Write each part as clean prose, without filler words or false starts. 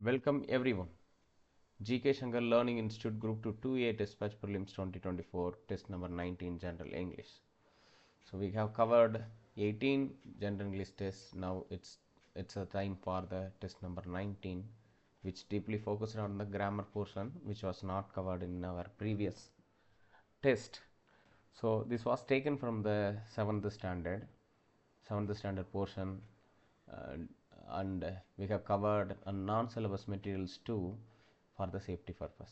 Welcome everyone. GK Shankar Learning Institute Group 2 2A Test Batch Prelims 2024 Test number 19 General English. So we have covered 18 General English tests. Now it's a time for the test number 19, which deeply focused on the grammar portion, which was not covered in our previous test. So this was taken from the 7th standard portion, and we have covered non-syllabus materials too for the safety purpose.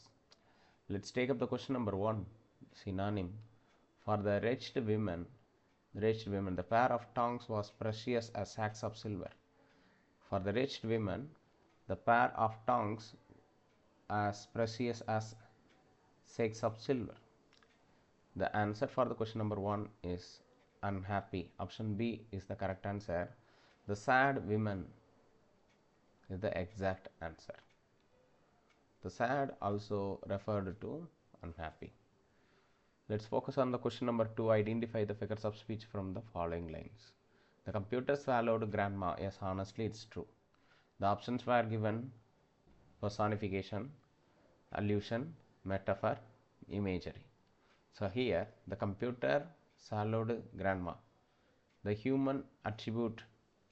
Let's take up the question number 1, synonym. For the wretched women, the pair of tongues was precious as sacks of silver. For the wretched women, the pair of tongues as precious as sacks of silver. The answer for the question number 1 is unhappy. Option B is the correct answer. The sad women is the exact answer. The sad also referred to unhappy. Let's focus on the question number 2. Identify the figures of speech from the following lines. The computer swallowed grandma. Yes, honestly, it's true. The options were given: personification, allusion, metaphor, imagery. So here, the computer swallowed grandma. The human attribute,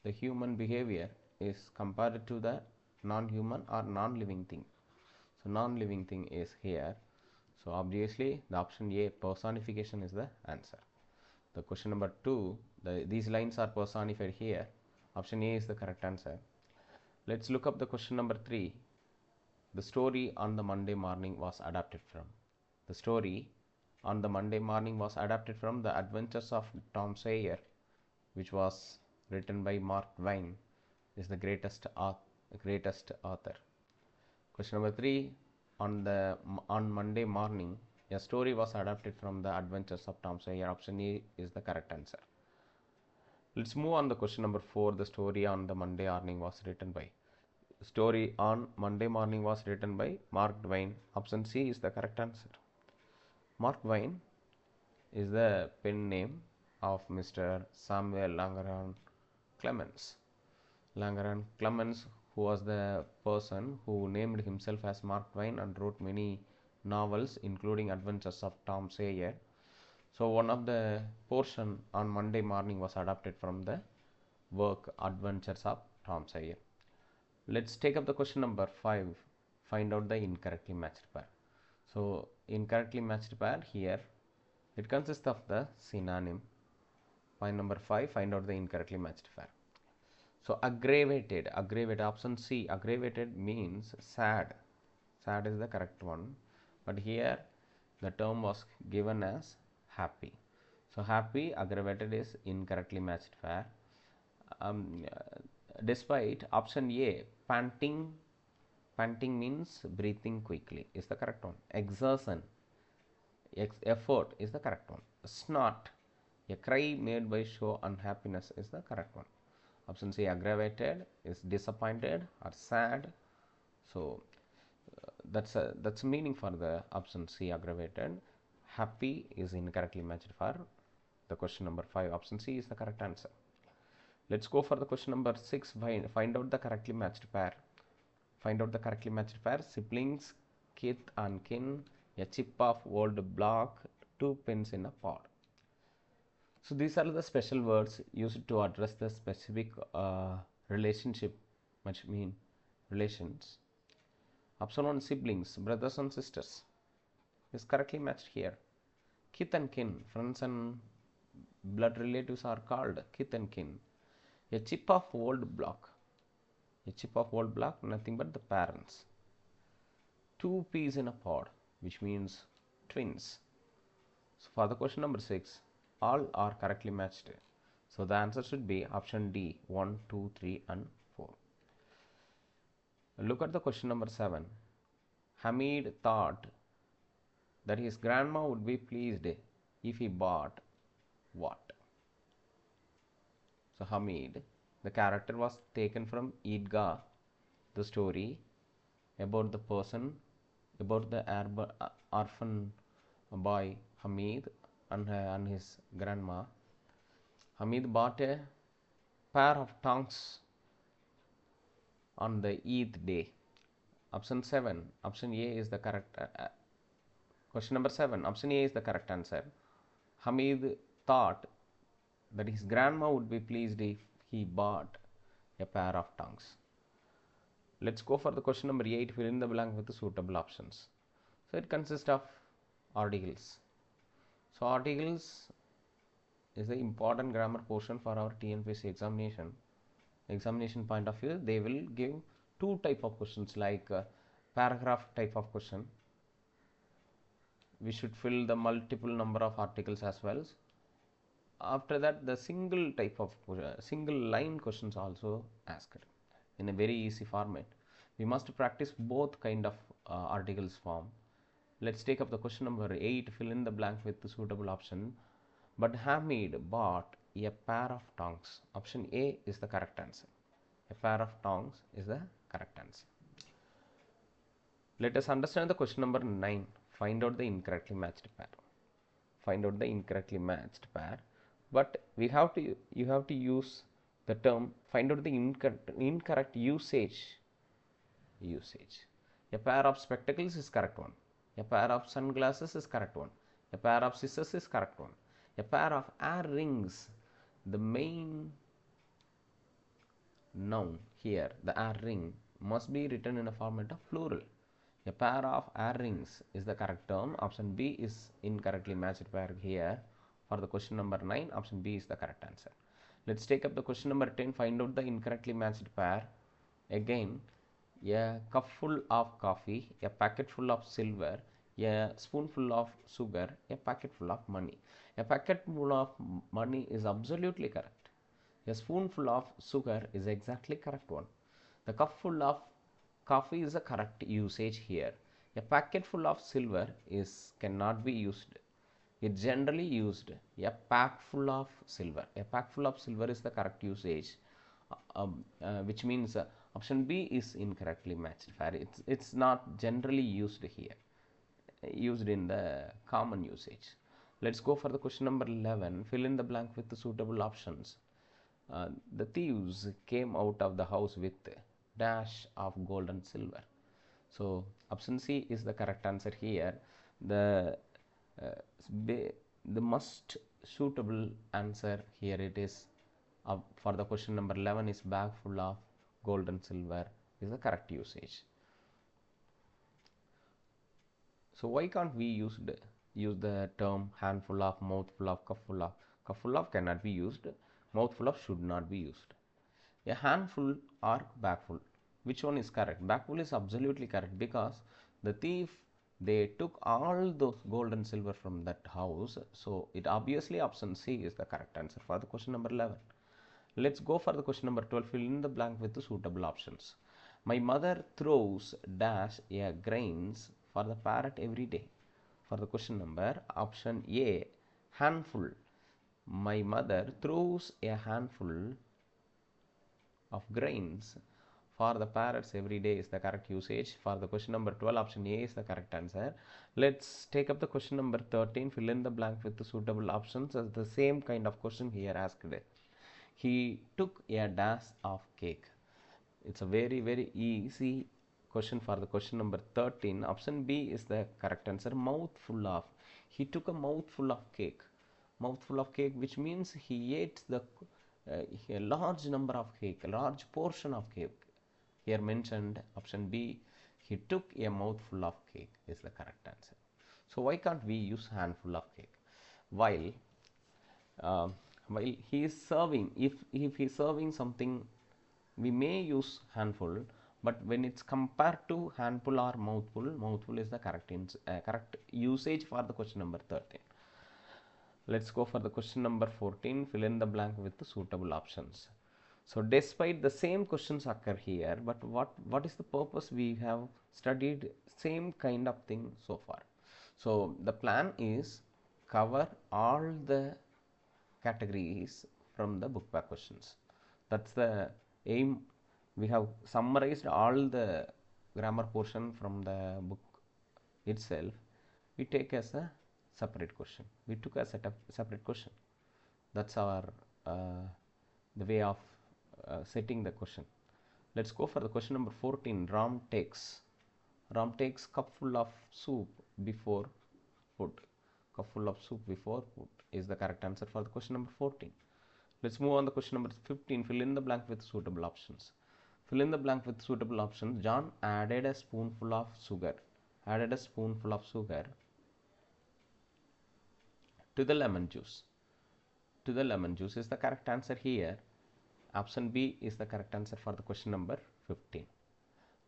the human behavior is compared to the non-human or non-living thing. So non-living thing is here. So obviously the option A, personification, is the answer. The question number 2, these lines are personified here. Option A is the correct answer. Let's look up the question number 3. The story on the Monday morning was adapted from. The story on the Monday morning was adapted from The Adventures of Tom Sawyer, which was written by Mark Twain, is the greatest author. Question number 3. On Monday morning, a story was adapted from The Adventures of Tom Sawyer. Option A is the correct answer. Let's move on to question number 4. The story on the Monday morning was written by. Story on Monday morning was written by Mark Twain. Option C is the correct answer. Mark Twain is the pen name of Mr. Samuel Langhorne Clemens. Langhorne Clemens, who was the person who named himself as Mark Twain and wrote many novels, including Adventures of Tom Sawyer. So one of the portion on Monday morning was adapted from the work Adventures of Tom Sawyer. Let's take up the question number 5. Find out the incorrectly matched pair. So incorrectly matched pair here, it consists of the synonym. Point number 5, find out the incorrectly matched pair. So aggravated, option C, aggravated means sad. Sad is the correct one. But here the term was given as happy. So happy, aggravated is incorrectly matched pair. Despite option A, panting means breathing quickly, is the correct one. Exertion, effort, is the correct one. Snort, a cry made by show unhappiness, is the correct one. Option C, aggravated, is disappointed or sad. So that's a meaning for the option C, aggravated. Happy is incorrectly matched for the question number 5. Option C is the correct answer. Let's go for the question number 6. Find out the correctly matched pair. Find out the correctly matched pair. Siblings, kith and kin, a chip of old block, 2 pins in a pod. So these are the special words used to address the specific relationship, which mean relations. Option 1, siblings, brothers and sisters, is correctly matched here. Kith and kin, friends and blood relatives are called kith and kin. A chip of old block, nothing but the parents. 2 peas in a pod, which means twins. So for the question number 6, all are correctly matched. So the answer should be option D, 1, 2, 3 and 4. Look at the question number 7. Hamid thought that his grandma would be pleased if he bought what? So Hamid, the character was taken from Idga, the story about the person, about the orphan boy Hamid and his grandma. Hamid bought a pair of tongs on the Eid day. Option 7, option A is the correct. Question number 7, option A is the correct answer. Hamid thought that his grandma would be pleased if he bought a pair of tongs. Let's go for the question number 8, fill in the blank with the suitable options. So it consists of articles. So articles is the important grammar portion for our TNPSC examination point of view. They will give two type of questions, like paragraph type of question. We should fill the multiple number of articles as well. After that, the single type of single line questions also asked in a very easy format. We must practice both kind of articles form. Let's take up the question number 8, fill in the blank with the suitable option. But Hamid bought a pair of tongs. Option A is the correct answer. A pair of tongs is the correct answer. Let us understand the question number 9. Find out the incorrectly matched pair. Find out the incorrectly matched pair. But you have to use the term, find out the incorrect usage. A pair of spectacles is correct one. A pair of sunglasses is correct one. A pair of scissors is correct one. A pair of earrings, the main noun here, the earring, must be written in a format of plural. A pair of earrings is the correct term. Option B is incorrectly matched pair here. For the question number 9, option B is the correct answer. Let's take up the question number 10. Find out the incorrectly matched pair. Again, a cup full of coffee, a packet full of silver, a spoonful of sugar, a packet full of money. A packet full of money is absolutely correct. A spoonful of sugar is exactly correct one. The cup full of coffee is the correct usage here. A packet full of silver cannot be used. It's generally used a pack full of silver. A pack full of silver is the correct usage, which means option B is incorrectly matched pair. It's not generally used here, used in the common usage. Let's go for the question number 11. Fill in the blank with the suitable options. The thieves came out of the house with dash of gold and silver. So option C is the correct answer here. The most suitable answer here it is for the question number 11 is bag full of gold and silver is the correct usage. So why can't we use the term handful of, mouthful of, cupful of? Cupful of cannot be used. Mouthful of should not be used. A handful or bagful. Which one is correct? Bagful is absolutely correct, because the thief, they took all those gold and silver from that house. So it obviously option C is the correct answer for the question number 11. Let's go for the question number 12. Fill in the blank with the suitable options. My mother throws dash a grains for the parrot every day. For the question number, option A, handful. My mother throws a handful of grains for the parrots every day is the correct usage. For the question number 12, option A is the correct answer. Let's take up the question number 13. Fill in the blank with the suitable options. As the same kind of question here asked. He took a dash of cake. It's a very easy question for the question number 13. Option B is the correct answer. Mouthful of. He took a mouthful of cake. Mouthful of cake, which means he ate a large number of cake, a large portion of cake. Here mentioned option B, he took a mouthful of cake is the correct answer. So why can't we use handful of cake? While he is serving, if he is serving something, we may use handful, but when it's compared to handful or mouthful is the correct usage for the question number 13. Let's go for the question number 14. Fill in the blank with the suitable options. So despite the same questions occur here, but what is the purpose? We have studied same kind of thing so far. So the plan is cover all the categories from the book back questions. That's the aim. We have summarized all the grammar portion from the book itself. We take as a separate question. We took a separate question. That's our the way of setting the question. Let's go for the question number 14. Ram takes Ram takes cupful of soup before food. Cupful of soup before food is the correct answer for the question number 14. Let's move on to question number 15. Fill in the blank with suitable options. Fill in the blank with suitable options. John added a spoonful of sugar. Added a spoonful of sugar to the lemon juice. To the lemon juice is the correct answer here. Option B is the correct answer for the question number 15.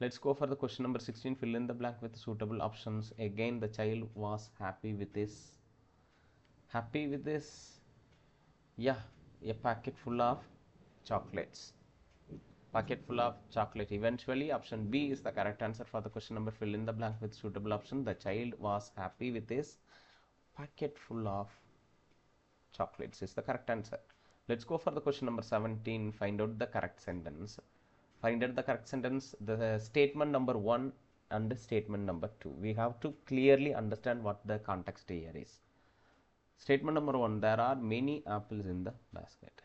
Let's go for the question number 16. Fill in the blank with suitable options. Again, the child was happy with this. Yeah, a packet full of chocolates. Packet full of chocolate. Eventually, option B is the correct answer for the question number. Fill in the blank with suitable option. The child was happy with this packet full of chocolates is the correct answer. Let's go for the question number 17. Find out the correct sentence. Find out the correct sentence. The statement number 1 and statement number 2. We have to clearly understand what the context here is. Statement number 1. There are many apples in the basket.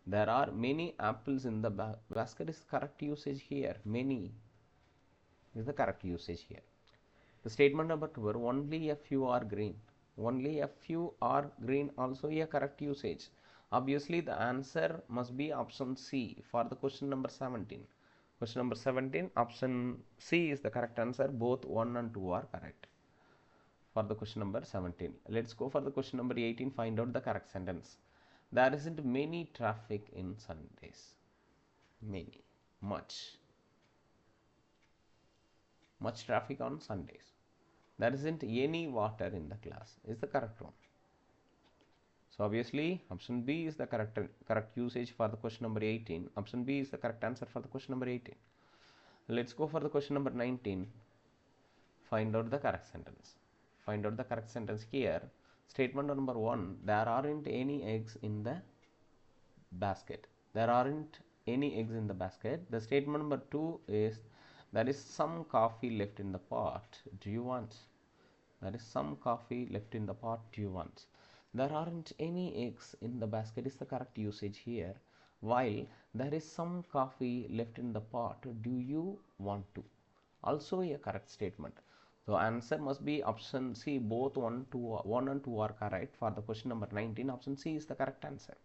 There are many apples in the basket is correct usage here. Many is the correct usage here. The statement number 2. Only a few are green. Only a few are green also a correct usage. Obviously, the answer must be option C for the question number 17. Question number 17, option C is the correct answer. Both 1 and 2 are correct for the question number 17. Let's go for the question number 18. Find out the correct sentence. There isn't many traffic in Sundays. Many. Much traffic on Sundays. There isn't any water in the class is the correct one. So obviously option B is the correct usage for the question number 18. Option B is the correct answer for the question number 18. Let's go for the question number 19. Find out the correct sentence. Find out the correct sentence here. Statement number 1. There aren't any eggs in the basket. There aren't any eggs in the basket. The statement number 2 is there is some coffee left in the pot. Do you want? There is some coffee left in the pot. Do you want? There aren't any eggs in the basket is the correct usage here. While there is some coffee left in the pot. Do you want to? Also a correct statement. So answer must be option C. Both 1 and 2 are correct for the question number 19. Option C is the correct answer.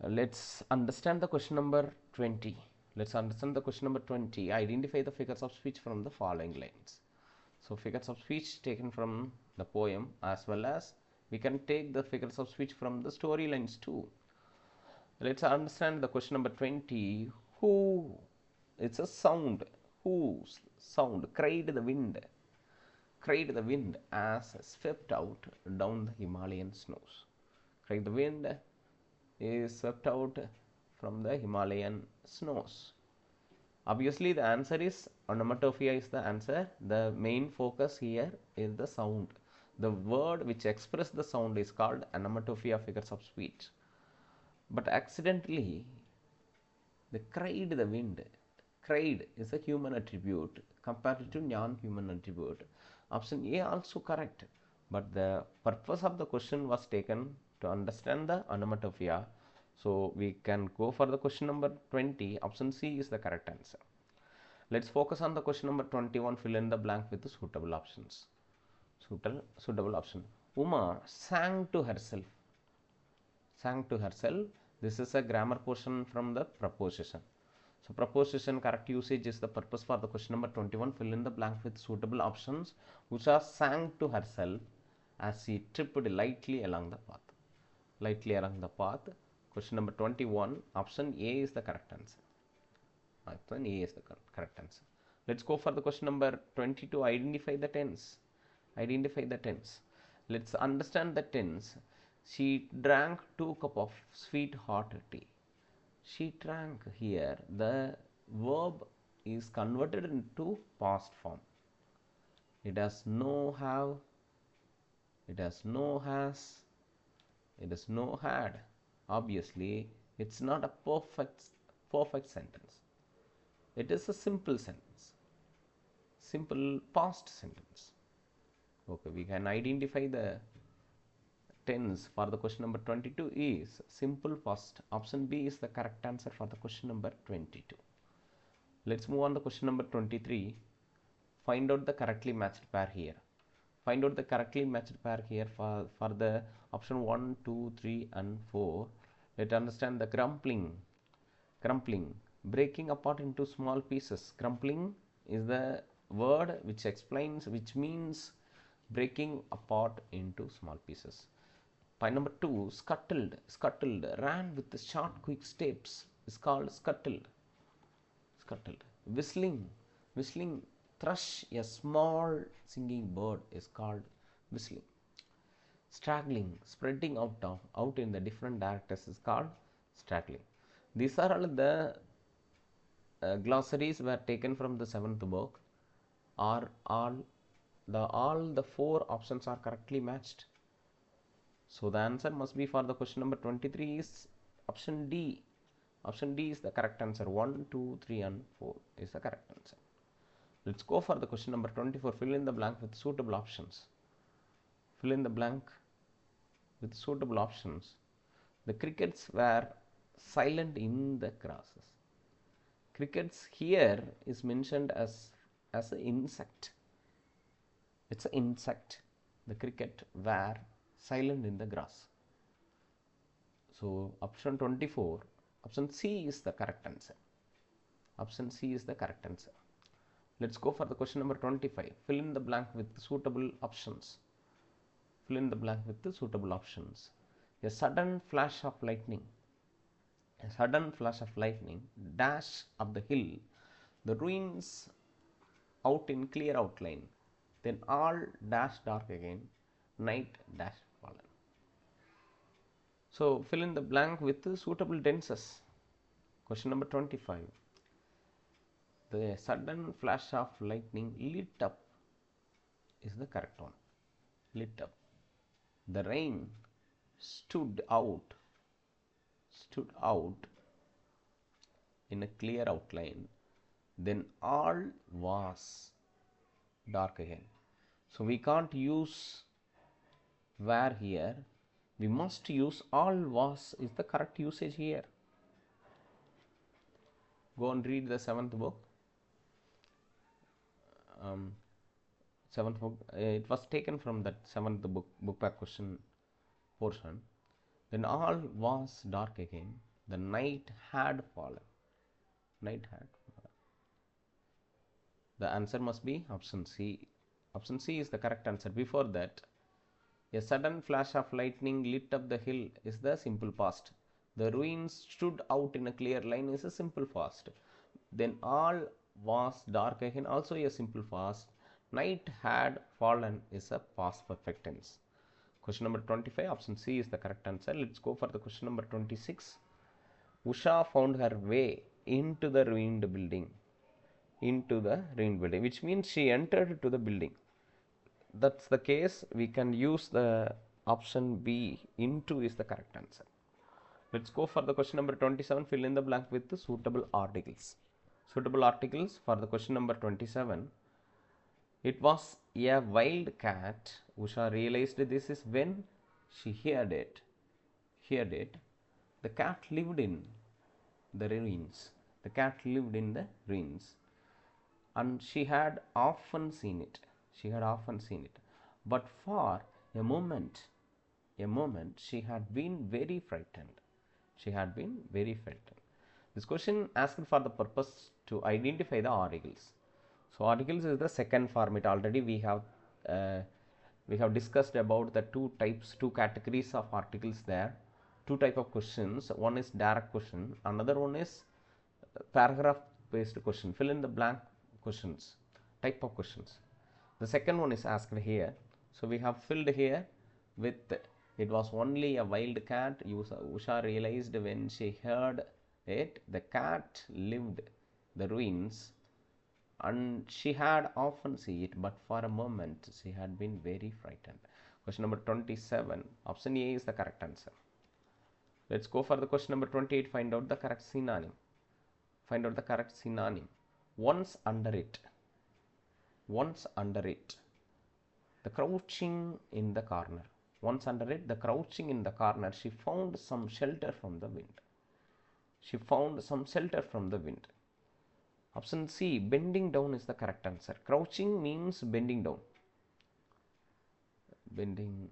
Let's understand the question number 20. Let's understand the question number 20. Identify the figures of speech from the following lines. So figures of speech taken from the poem, as well as we can take the figures of speech from the storylines too. Let's understand the question number 20. Who? It's a sound. Whose sound? Cried the wind. Cried the wind as swept out down the Himalayan snows. Cried the wind is swept out from the Himalayan snows. Obviously, the answer is onomatopoeia is the answer. The main focus here is the sound. The word which expresses the sound is called onomatopoeia figures of speech. But accidentally, the cried the wind. Cried is a human attribute compared to non-human attribute. Option A also correct. But the purpose of the question was taken to understand the onomatopoeia. So we can go for the question number 20. Option C is the correct answer. Let's focus on the question number 21. Fill in the blank with the suitable options. Suitable option. Uma sang to herself. Sang to herself. This is a grammar portion from the preposition. So preposition correct usage is the purpose for the question number 21. Fill in the blank with suitable options. Usha sang to herself as she tripped lightly along the path. Lightly along the path. Question number 21. Option A is the correct answer. Option A is the correct answer. Let's go for the question number 22. Identify the tense. Identify the tense. Let's understand the tense. She drank 2 cups of sweet hot tea. She drank here. The verb is converted into past form. It has no have. It has no has. It has no had. Obviously, it's not a perfect sentence. It is a simple sentence. Simple past sentence. Okay, we can identify the tense for the question number 22 is simple past. Option B is the correct answer for the question number 22. Let's move on to question number 23. find out the correctly matched pair here. Find out the correctly matched pair here for the option 1, 2, 3 and 4. Let's understand the crumpling. Crumpling, breaking apart into small pieces. Crumpling is the word which means breaking apart into small pieces. Point number 2, scuttled. Scuttled, ran with the short quick steps is called scuttled. Scuttled. Whistling. Whistling, thrush, a small singing bird is called whistling. Straggling, spreading out in the different directions is called straggling. These are all the glossaries were taken from the 7th book. All the 4 options are correctly matched. So the answer must be for the question number 23 is option D. Option D is the correct answer. 1, 2, 3 and 4 is the correct answer. Let's go for the question number 24. Fill in the blank with suitable options. Fill in the blank with suitable options. The crickets were silent in the grasses. Crickets here is mentioned as an insect. It's an insect. The cricket were silent in the grass. So option 24, option C is the correct answer. Option C is the correct answer. Let's go for the question number 25. Fill in the blank with suitable options. Fill in the blank with the suitable options. A sudden flash of lightning. A sudden flash of lightning, dash up the hill, the ruins out in clear outline, then all dash dark again, night dash fallen. So fill in the blank with the suitable tenses. Question number 25. The sudden flash of lightning lit up is the correct one. Lit up. The rain stood out in a clear outline, then all was dark again. So we can't use where here, we must use all was is the correct usage here. Go and read the 7th book. 7th book, it was taken from that 7th book pack question portion. Then all was dark again, the night had fallen. Night had fallen. The answer must be option C. Option C is the correct answer. Before that, a sudden flash of lightning lit up the hill is the simple past. The ruins stood out in a clear line is a simple past. Then all was dark again, also a simple past. Night had fallen is a past perfect tense. Question number 25, option C is the correct answer. Let's go for the question number 26. Usha found her way into the ruined building. Into the ruined building, which means she entered to the building. That's the case, we can use the option B. Into is the correct answer. Let's go for the question number 27. Fill in the blank with the suitable articles. Suitable articles for the question number 27. It was a wild cat. Usha realized this is when she heard it. The cat lived in the ruins. The cat lived in the ruins. And she had often seen it. But for a moment, she had been very frightened. This question asked for the purpose to identify the articles. So articles is the second format. Already we have discussed about the two categories of articles there. Two type of questions. One is direct question. Another one is paragraph based question. Fill in the blank questions. Type of questions. The second one is asked here. So we have filled here with it was only a wild cat. Usha realized when she heard it. The cat lived the ruins. And she had often seen it, but for a moment she had been very frightened. Question number 27. Option A is the correct answer. Let's go for the question number 28. Find out the correct synonym. Once under it. The crouching in the corner. Once under it, the crouching in the corner, she found some shelter from the wind. Option C, bending down is the correct answer. Crouching means bending down. Bending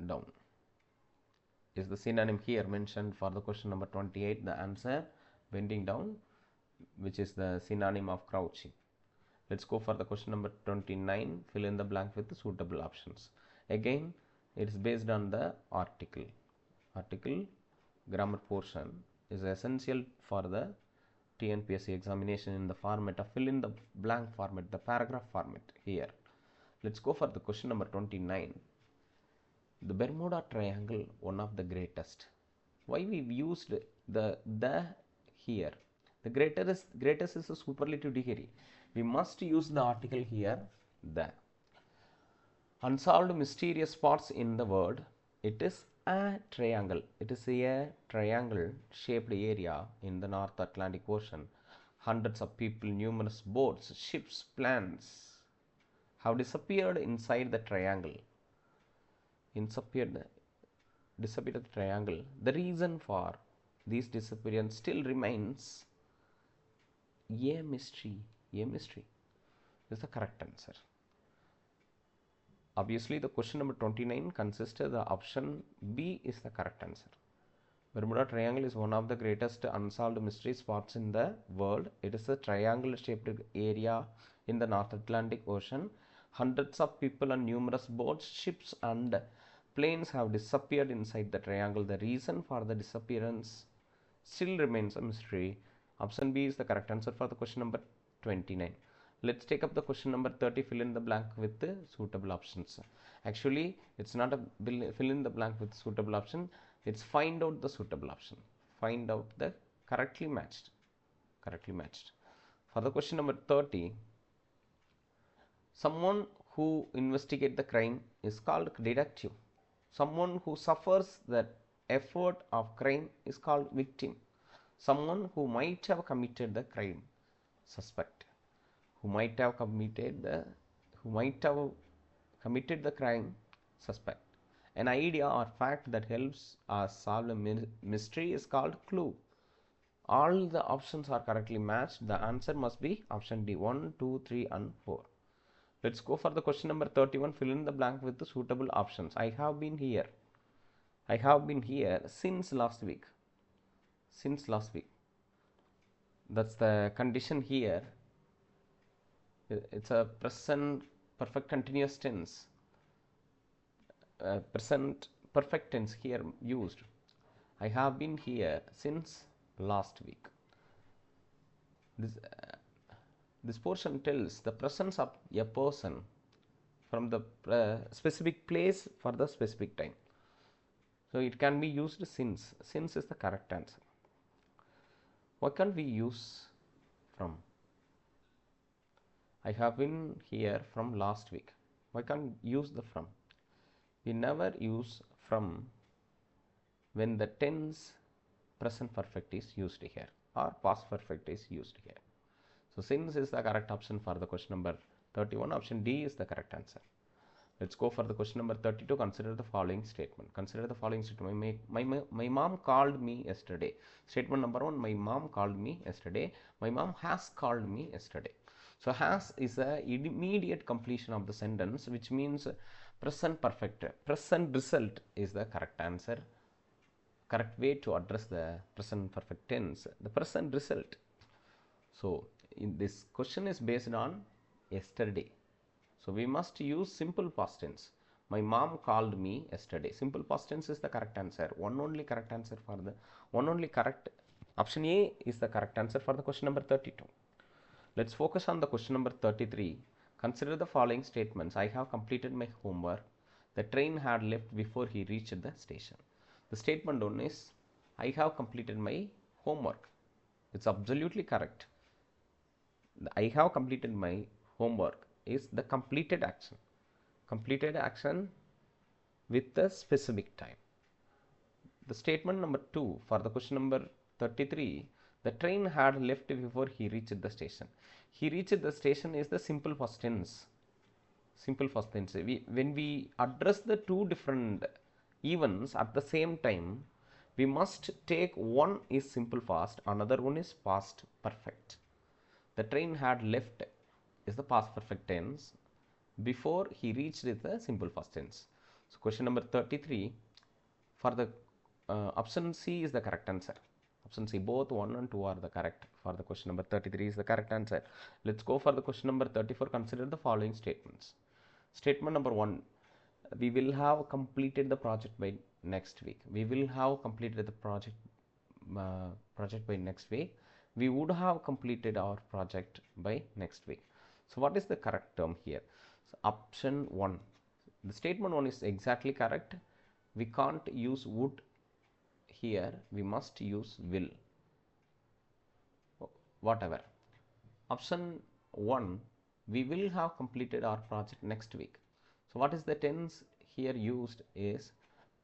down is the synonym here mentioned for the question number 28. The answer, bending down, which is the synonym of crouching. Let's go for the question number 29. Fill in the blank with the suitable options. Again, it is based on the article. Article grammar portion is essential for the TNPSC examination in the format of fill in the blank format, the paragraph format here. Let's go for the question number 29. The Bermuda Triangle, one of the greatest. Why we've used the here? The greatest is a superlative degree. We must use the article here, the. Unsolved mysterious spots in the word. It is a triangle. It is a triangle shaped area in the North Atlantic Ocean. Hundreds of people, numerous boats, ships, planes have disappeared inside the triangle. Disappeared the triangle. The reason for these disappearance still remains a mystery. A mystery is the correct answer. Obviously, the question number 29 consists of the option B is the correct answer. Bermuda Triangle is one of the greatest unsolved mystery spots in the world. It is a triangle-shaped area in the North Atlantic Ocean. Hundreds of people and numerous boats, ships and planes have disappeared inside the triangle. The reason for the disappearance still remains a mystery. Option B is the correct answer for the question number 29. Let's take up the question number 30. Fill in the blank with the suitable options. Actually, it's not a fill in the blank with suitable option. It's find out the suitable option. Find out the correctly matched. Correctly matched. For the question number 30, someone who investigates the crime is called detective. Someone who suffers the effort of crime is called victim. Someone who might have committed the crime, suspect. Who might have committed the crime, suspect. An idea or fact that helps us solve a mystery is called clue. All the options are correctly matched. The answer must be option D, 1, 2, 3 and 4. Let's go for the question number 31. Fill in the blank with the suitable options. I have been here. I have been here since last week. Since last week. That's the condition here. It's a present perfect continuous tense. Present perfect tense here used. I have been here since last week. This portion tells the presence of a person from the specific place for the specific time. So it can be used since. Since is the correct answer. What can we use from? I have been here from last week. Why can't use the from? We never use from when the tense present perfect is used here or past perfect is used here. So since is the correct option for the question number 31. Option D is the correct answer. Let's go for the question number 32. Consider the following statement. Consider the following statement. My mom called me yesterday. Statement number 1. My mom called me yesterday. My mom has called me yesterday. So has is a immediate completion of the sentence, which means present perfect. Present result is the correct answer. Correct way to address the present perfect tense. The present result. So in this question is based on yesterday. So we must use simple past tense. My mom called me yesterday. Simple past tense is the correct answer. One only correct answer for the option A is the correct answer for the question number 32. Let's focus on the question number 33. Consider the following statements. I have completed my homework. The train had left before he reached the station. The statement 1 is I have completed my homework. It's absolutely correct. I have completed my homework is the completed action. Completed action with the specific time. The statement number 2 for the question number 33. The train had left before he reached the station. He reached the station is the simple past tense. Simple past tense. When we address the two different events at the same time, we must take one is simple past, another one is past perfect. The train had left is the past perfect tense. Before he reached is the simple past tense. So question number 33, for the option C is the correct answer. Option C, both 1 and 2 are the correct. For the question number 33 is the correct answer. Let's go for the question number 34. Consider the following statements. Statement number 1, we will have completed the project by next week. We will have completed the project by next week. We would have completed our project by next week. So what is the correct term here? So option 1. The statement 1 is exactly correct. We can't use would here. We must use will. Whatever. Option 1. We will have completed our project next week. So what is the tense here used is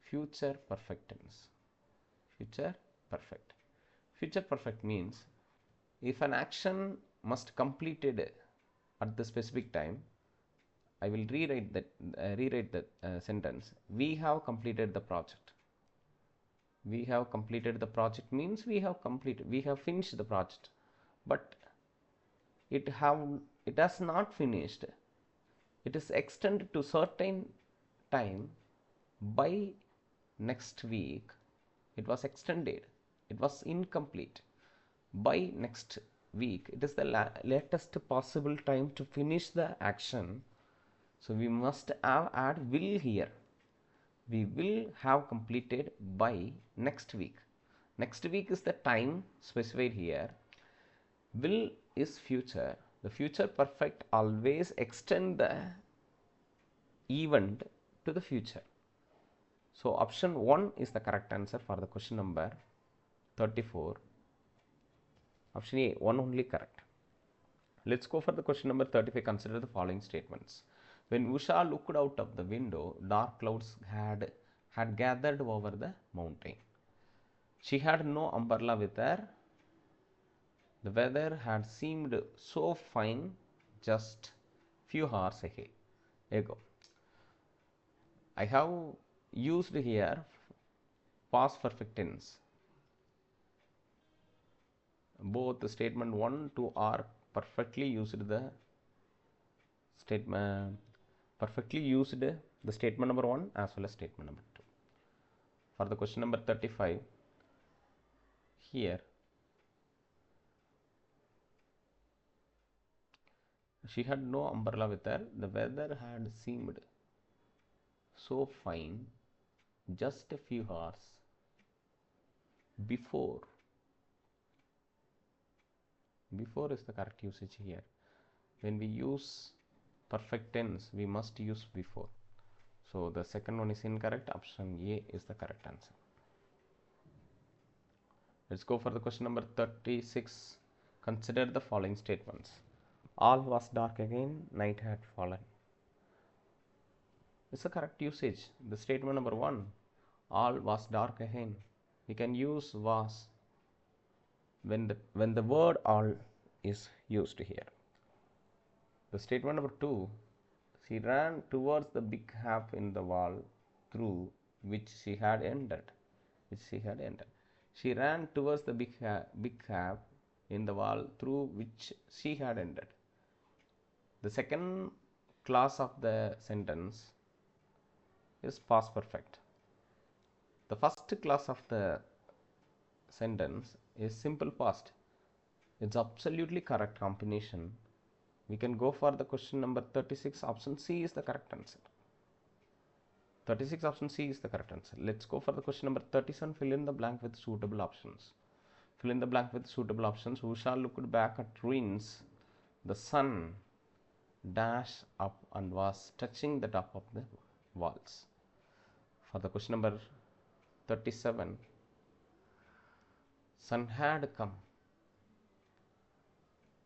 future perfect tense. Future perfect. Future perfect means if an action must completed at the specific time, I will rewrite the sentence. We have completed the project. We have completed the project means we have finished the project, but it has not finished. It is extended to certain time by next week. It was extended. It was incomplete. By next week, it is the latest possible time to finish the action. So we must add will here. We will have completed by next week. Next week is the time specified here. Will is future. The future perfect always extend the event to the future. So option 1 is the correct answer for the question number 34. Option A, 1 only correct. Let's go for the question number 35. Consider the following statements. When Usha looked out of the window, dark clouds had gathered over the mountain. She had no umbrella with her. The weather had seemed so fine just few hours ago. I have used here past perfect tense. Both the statement 1, 2 are perfectly used the statement number 1 as well as statement number 2. For the question number 35, here she had no umbrella with her. The weather had seemed so fine just a few hours before. Before is the correct usage here. When we use perfect tense, we must use before. So the second one is incorrect. Option A is the correct answer. Let's go for the question number 36. Consider the following statements. All was dark again, night had fallen. It's the correct usage. The statement number 1, all was dark again. We can use was when the word all is used here. The statement number 2, she ran towards the big gap in the wall through which she had entered. She ran towards the big gap in the wall through which she had entered. The second class of the sentence is past perfect. The first class of the sentence is simple past. It's absolutely correct combination. We can go for the question number 36. Option C is the correct answer. 36 option C is the correct answer. Let's go for the question number 37. Fill in the blank with suitable options. Fill in the blank with suitable options. Usha looked back at ruins. The sun dashed up and was touching the top of the walls. For the question number 37, sun had come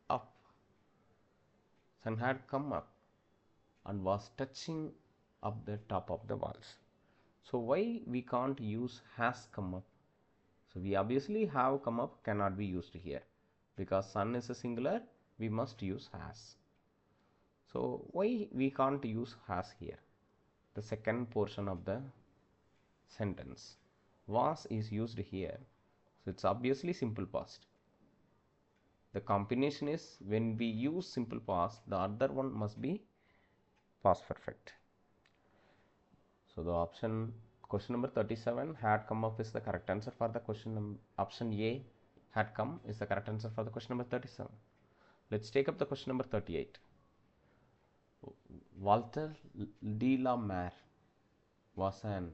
up. Sun had come up and was touching up the top of the walls. So why we can't use has come up? So we obviously have come up cannot be used here because sun is a singular. We must use has. So why we can't use has here? The second portion of the sentence, was is used here, so it's obviously simple past. The combination is when we use simple past, the other one must be past perfect. So the question number 37 had come up is the correct answer for the option A had come is the correct answer for the question number 37. Let's take up the question number 38. Walter de la Mare was an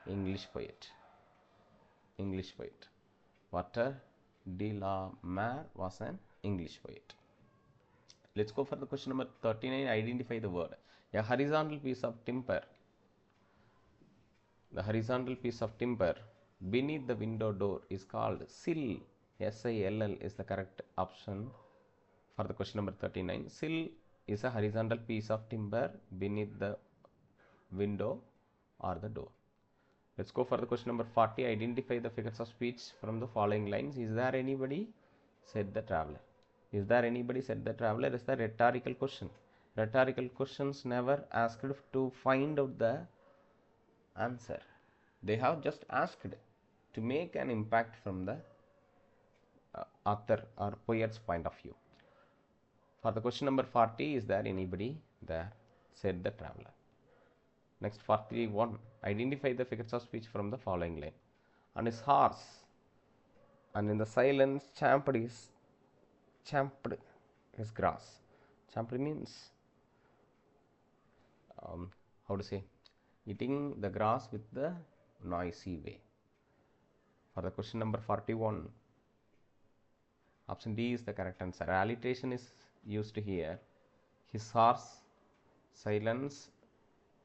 English poet. Walter de la Mare was an English poet. Let's go for the question number 39. Identify the word. A horizontal piece of timber. The horizontal piece of timber beneath the window door is called sill. S-I-L-L is the correct option for the question number 39. Sill is a horizontal piece of timber beneath the window or the door. Let's go for the question number 40. Identify the figures of speech from the following lines. Is there anybody? Said the traveler. Is there anybody? Said the traveler is the rhetorical question. Rhetorical questions never asked to find out the answer. They have just asked to make an impact from the author or poet's point of view. For the question number 40, is there anybody there? Said the traveler. Next, 41. Identify the figures of speech from the following line. On his horse, and in the silence, champed his grass. Champed means how to say? Eating the grass with the noisy way. For the question number 41, option D is the correct answer. Alliteration is used here. His horse, silence.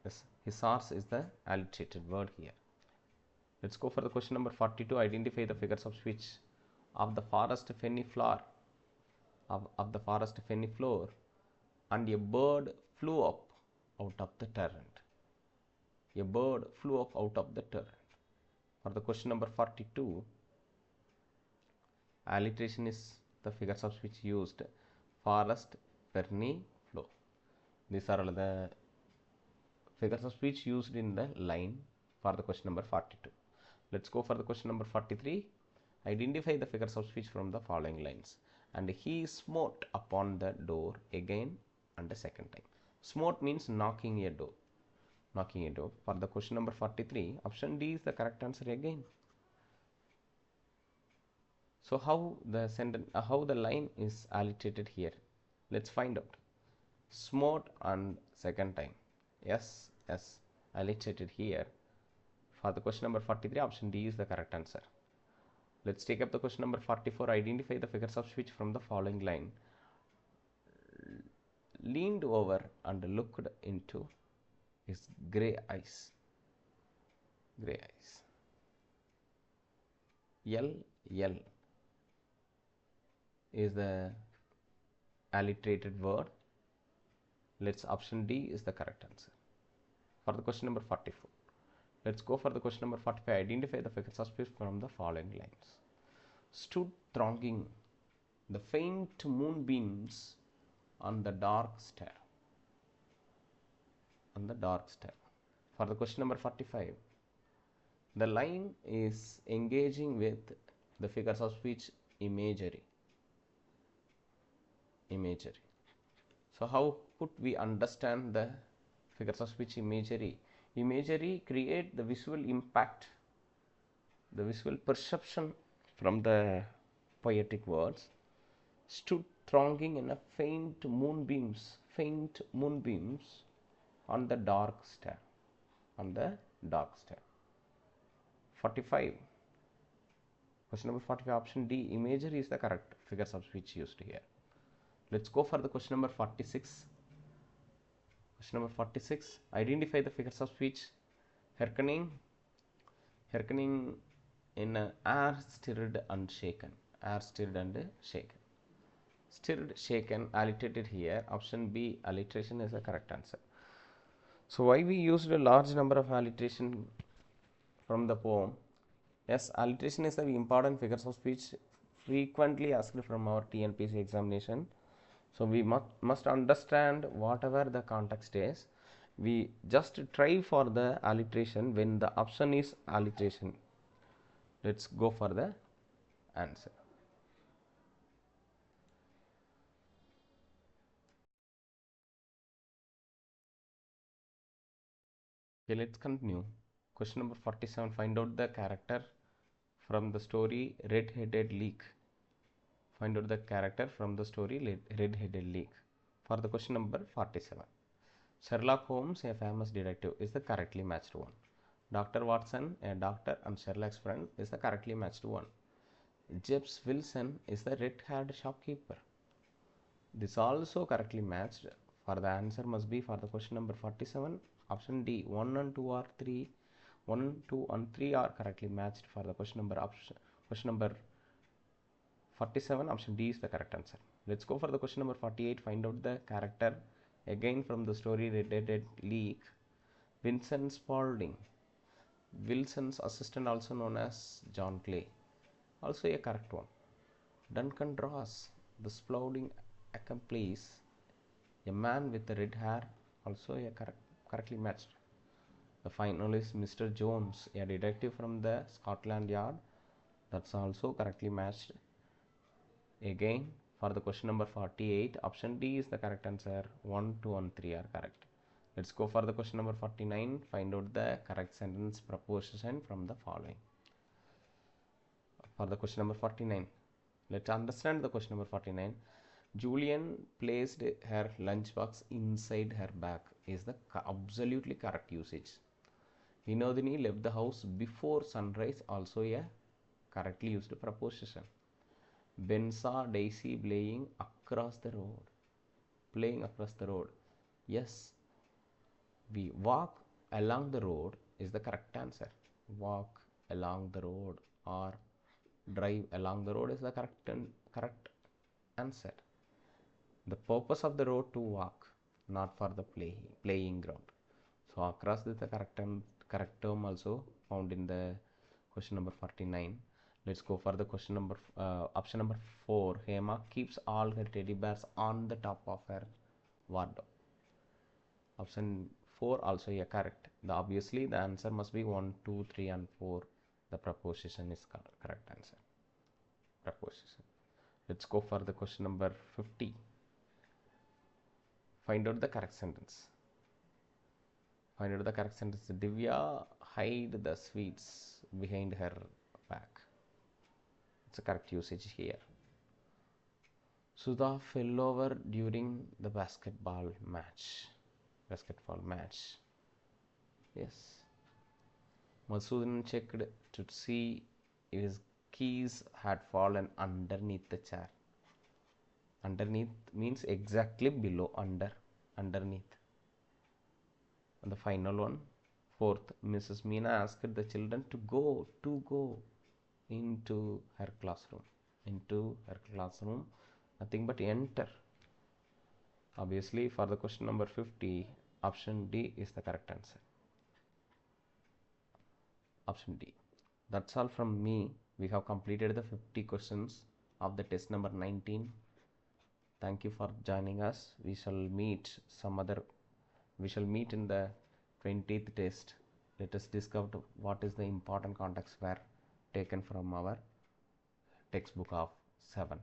Yes, his horse is the alliterated word here. Let's go for the question number 42. Identify the figures of speech of the forest fenny flower. Of the forest fenny floor, and a bird flew up out of the torrent. A bird flew up out of the torrent. For the question number 42, alliteration is the figures of speech used. Forest, ferny, flow. These are all the figures of speech used in the line for the question number 42. Let's go for the question number 43. Identify the figures of speech from the following lines. And he smote upon the door again and a second time. Smote means knocking a door. Knocking a door. For the question number 43, option D is the correct answer again. So how the line is alliterated here? Let's find out. Smote and second time. Yes, alliterated here. For the question number 43, option D is the correct answer. Let's take up the question number 44. Identify the figures of speech from the following line. Leaned over and looked into his grey eyes. Grey eyes. L is the alliterated word. Let's option D is the correct answer for the question number 44. Let's go for the question number 45. Identify the figures of speech from the following lines. Stood thronging the faint moonbeams on the dark stair. On the dark stair. For the question number 45, the line is engaging with the figures of speech imagery. So how could we understand the figures of speech imagery? Imagery create the visual impact, the visual perception from the poetic words. Stood thronging in a faint moonbeams on the dark stair. 45. Question number 45, option D, imagery is the correct figures of speech used here. Let's go for the question number 46. Question number 46. Identify the figures of speech. Hearkening in air stirred and shaken. Air stirred and shaken. Stirred, shaken, alliterated here. Option B, alliteration is the correct answer. So why we used a large number of alliteration from the poem? Yes, alliteration is the important figures of speech frequently asked from our TNPSC examination. So we must understand whatever the context is. We just try for the alliteration when the option is alliteration. Let's go for the answer. Okay, let's continue. Question number 47. Find out the character from the story Red-Headed Leak. Find out the character from the story Red-Headed Leak. For the question number 47. Sherlock Holmes, a famous detective, is the correctly matched one. Dr. Watson, a doctor and Sherlock's friend, is the correctly matched one. Jebs Wilson is the red-haired shopkeeper. This also correctly matched. For the answer must be for the question number 47. Option D. 1 and 2 are 3. 1, 2 and 3 are correctly matched for the question number 47. Option D is the correct answer. Let's go for the question number 48. Find out the character again from the story Red-Headed Leak. Vincent Spaulding, Wilson's assistant, also known as John Clay, also a correct one. Duncan Ross, the Spaulding accomplice, a man with the red hair, also a correctly matched. The final is Mr. Jones, a detective from the Scotland Yard, that's also correctly matched. Again, for the question number 48, option D is the correct answer. 1, 2 and 3 are correct. Let's go for the question number 49. Find out the correct sentence proposition from the following. For the question number 49, let's understand the question number 49. Julian placed her lunchbox inside her bag is the absolutely correct usage. Vinodini left the house before sunrise, also a correctly used proposition. Ben saw Daisy playing across the road. Yes, we walk along the road is the correct answer. Walk along the road or drive along the road is the correct answer. The purpose of the road to walk, not for the playing ground. So across is the correct term also found in the question number 49. Let's go for the question number option number 4. Hema keeps all her teddy bears on the top of her wardrobe. Option 4 also a correct. Obviously the answer must be 1, 2, 3 and 4. The proposition is correct answer. Proposition. Let's go for the question number 50. Find out the correct sentence. Find out the correct sentence. Divya hide the sweets behind her back. It's a correct usage here. Sudha fell over during the basketball match. Yes. Masudin checked to see if his keys had fallen underneath the chair. Underneath means exactly below, underneath. And the final one, 4th, Mrs. Meena asked the children to go into her classroom. Nothing but enter. Obviously, for the question number 50, option D is the correct answer. Option D. That's all from me. We have completed the 50 questions of the test number 19. Thank you for joining us. We shall meet in the 20th test. Let us discover what is the important context were taken from our textbook of 7.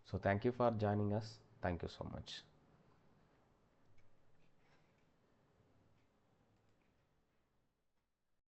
So thank you for joining us. Thank you so much.